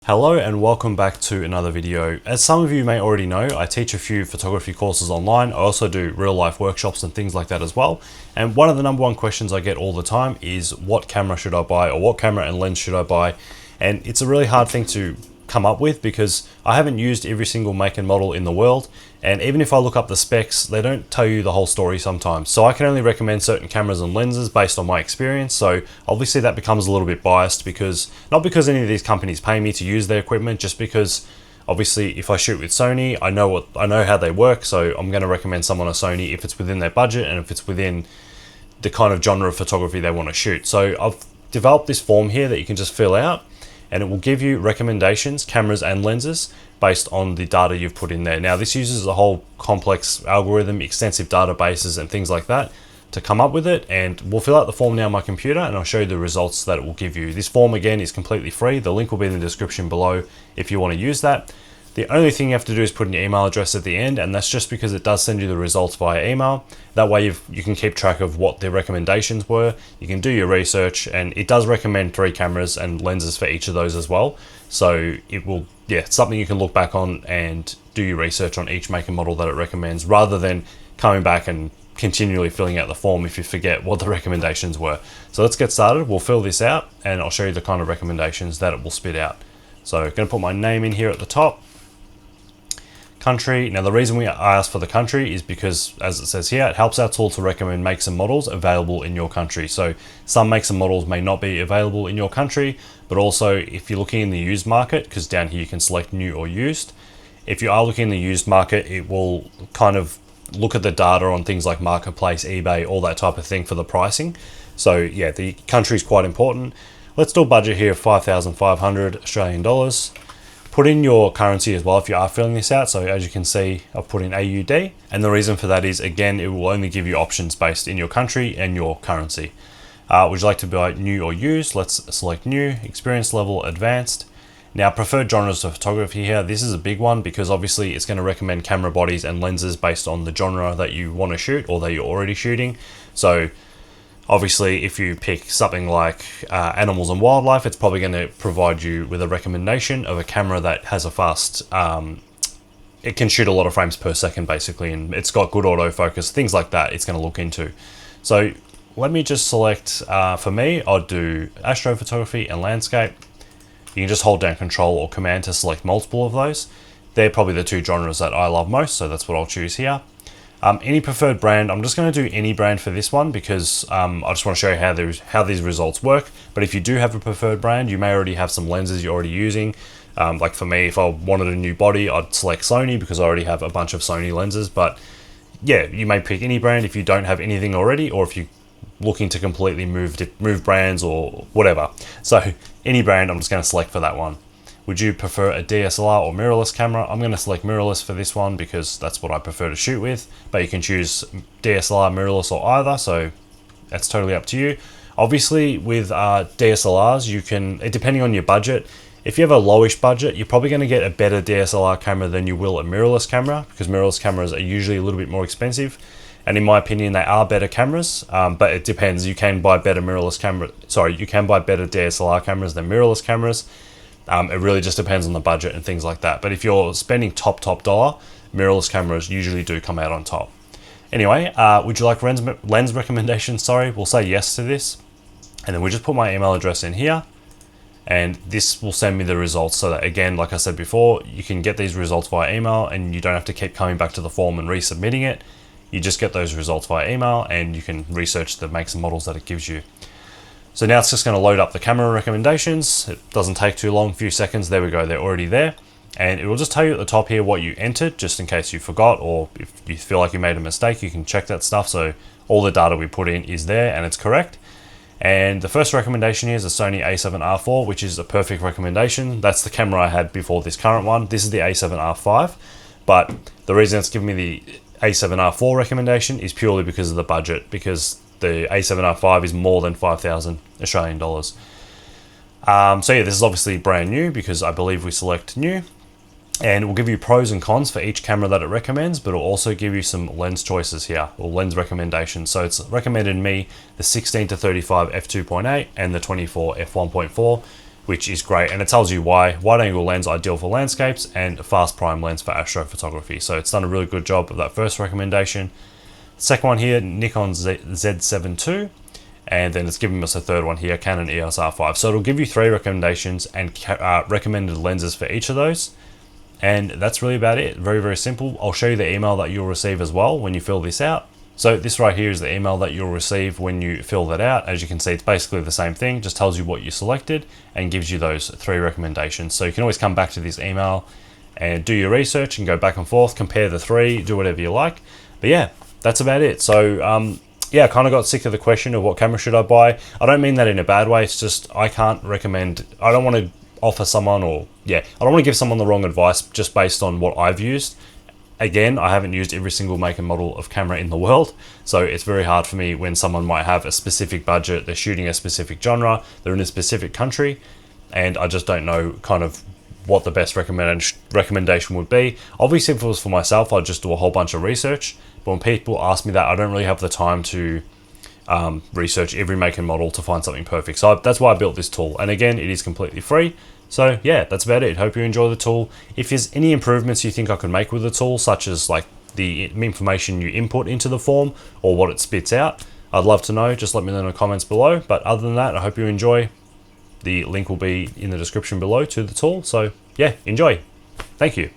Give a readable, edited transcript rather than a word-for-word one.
Hello and welcome back to another video. As some of you may already know, I teach a few photography courses online. I also do real life workshops and things like that as well. And one of the number one questions I get all the time is what camera should I buy, or what camera and lens should I buy? And it's a really hard thing to come up with because I haven't used every single make and model in the world. And even if I look up the specs, they don't tell you the whole story sometimes. So I can only recommend certain cameras and lenses based on my experience. So obviously that becomes a little bit biased because, not because any of these companies pay me to use their equipment, just because obviously if I shoot with Sony, I know how they work. So I'm going to recommend someone a Sony if it's within their budget and if it's within the kind of genre of photography they want to shoot. So I've developed this form here that you can just fill out, and it will give you recommendations, cameras and lenses based on the data you've put in there. Now this uses a whole complex algorithm, extensive databases and things like that to come up with it, and we'll fill out the form now on my computer and I'll show you the results that it will give you. This form again is completely free. The link will be in the description below if you want to use that. The only thing you have to do is put in your email address at the end, and that's just because it does send you the results via email. That way you can keep track of what their recommendations were. You can do your research, and it does recommend 3 cameras and lenses for each of those as well. So it will, it's something you can look back on and do your research on each make and model that it recommends, rather than coming back and continually filling out the form if you forget what the recommendations were. So let's get started. We'll fill this out and I'll show you the kind of recommendations that it will spit out. So I'm going to put my name in here at the top. Country. Now the reason I asked for the country is because, as it says here, it helps our tool to recommend makes and models available in your country. So some makes and models may not be available in your country, but also if you're looking in the used market, because down here you can select new or used. If you are looking in the used market, it will kind of look at the data on things like Marketplace, eBay, all that type of thing for the pricing. So yeah, the country is quite important. Let's do a budget here of 5,500 Australian dollars. Put in your currency as well if you are filling this out. So as you can see, I've put in AUD, and the reason for that is, again, it will only give you options based in your country and your currency. Would you like to buy new or used? Let's select new, experience level, advanced. Now preferred genres of photography here, this is a big one because obviously it's going to recommend camera bodies and lenses based on the genre that you want to shoot or that you're already shooting. So obviously, if you pick something like animals and wildlife, it's probably going to provide you with a recommendation of a camera that has a fast, it can shoot a lot of frames per second basically, and it's got good autofocus, things like that it's going to look into. So let me just select, for me, I'll do astrophotography and landscape. You can just hold down Control or Command to select multiple of those. They're probably the 2 genres that I love most, so that's what I'll choose here. Any preferred brand, I'm just going to do any brand for this one because I just want to show you how these results work. But if you do have a preferred brand, you may already have some lenses you're already using. Like for me, if I wanted a new body, I'd select Sony because I already have a bunch of Sony lenses. But yeah, you may pick any brand if you don't have anything already, or if you're looking to completely move brands or whatever. So any brand, I'm just going to select for that one. Would you prefer a DSLR or mirrorless camera? I'm going to select mirrorless for this one because that's what I prefer to shoot with, but you can choose DSLR, mirrorless, or either, so that's totally up to you. Obviously with DSLRs, you can, depending on your budget, if you have a lowish budget, you're probably going to get a better DSLR camera than you will a mirrorless camera, because mirrorless cameras are usually a little bit more expensive. And in my opinion, they are better cameras, but it depends. You can buy better you can buy better DSLR cameras than mirrorless cameras. It really just depends on the budget and things like that. But if you're spending top dollar, mirrorless cameras usually do come out on top. Anyway, would you like lens recommendations? Sorry, we'll say yes to this. And then we just put my email address in here. And this will send me the results so that, again, like I said before, you can get these results via email and you don't have to keep coming back to the form and resubmitting it. You just get those results via email and you can research the makes and models that it gives you. So now it's just going to load up the camera recommendations. It doesn't take too long, a few seconds. There we go, they're already there. And it will just tell you at the top here what you entered, just in case you forgot, or if you feel like you made a mistake, you can check that stuff. So all the data we put in is there and it's correct. And the first recommendation here is a Sony a7R4, which is a perfect recommendation. That's the camera I had before this current one. This is the a7R5, but the reason it's giving me the a7R4 recommendation is purely because of the budget, because the a7R5 is more than 5,000 Australian dollars. So yeah, this is obviously brand new because I believe we select new, and it will give you pros and cons for each camera that it recommends, but it'll also give you some lens choices here, or lens recommendations. So it's recommended me the 16 to 35 f2.8 and the 24 f1.4. which is great. And it tells you why wide angle lens ideal for landscapes and fast prime lens for astrophotography. So it's done a really good job of that first recommendation. Second one here, Nikon Z7 II. And then it's giving us a third one here, Canon EOS R5. So it'll give you 3 recommendations and recommended lenses for each of those. And that's really about it. Very, very simple. I'll show you the email that you'll receive as well when you fill this out. So this right here is the email that you'll receive when you fill that out. As you can see, it's basically the same thing, just tells you what you selected and gives you those 3 recommendations. So you can always come back to this email and do your research and go back and forth, compare the 3, do whatever you like. But yeah, that's about it. So yeah, I kind of got sick of the question of what camera should I buy. I don't mean that in a bad way. It's just I can't recommend, I don't want to offer someone I don't want to give someone the wrong advice just based on what I've used. Again, I haven't used every single make and model of camera in the world, so it's very hard for me when someone might have a specific budget, they're shooting a specific genre, they're in a specific country, and I just don't know kind of what the best recommendation would be. Obviously, if it was for myself, I'd just do a whole bunch of research, but when people ask me that, I don't really have the time to research every make and model to find something perfect. So that's why I built this tool, and again, it is completely free. So yeah, that's about it. Hope you enjoy the tool. If there's any improvements you think I could make with the tool, such as like the information you input into the form or what it spits out, I'd love to know. Just let me know in the comments below. But other than that, I hope you enjoy. The link will be in the description below to the tool. So yeah, enjoy. Thank you.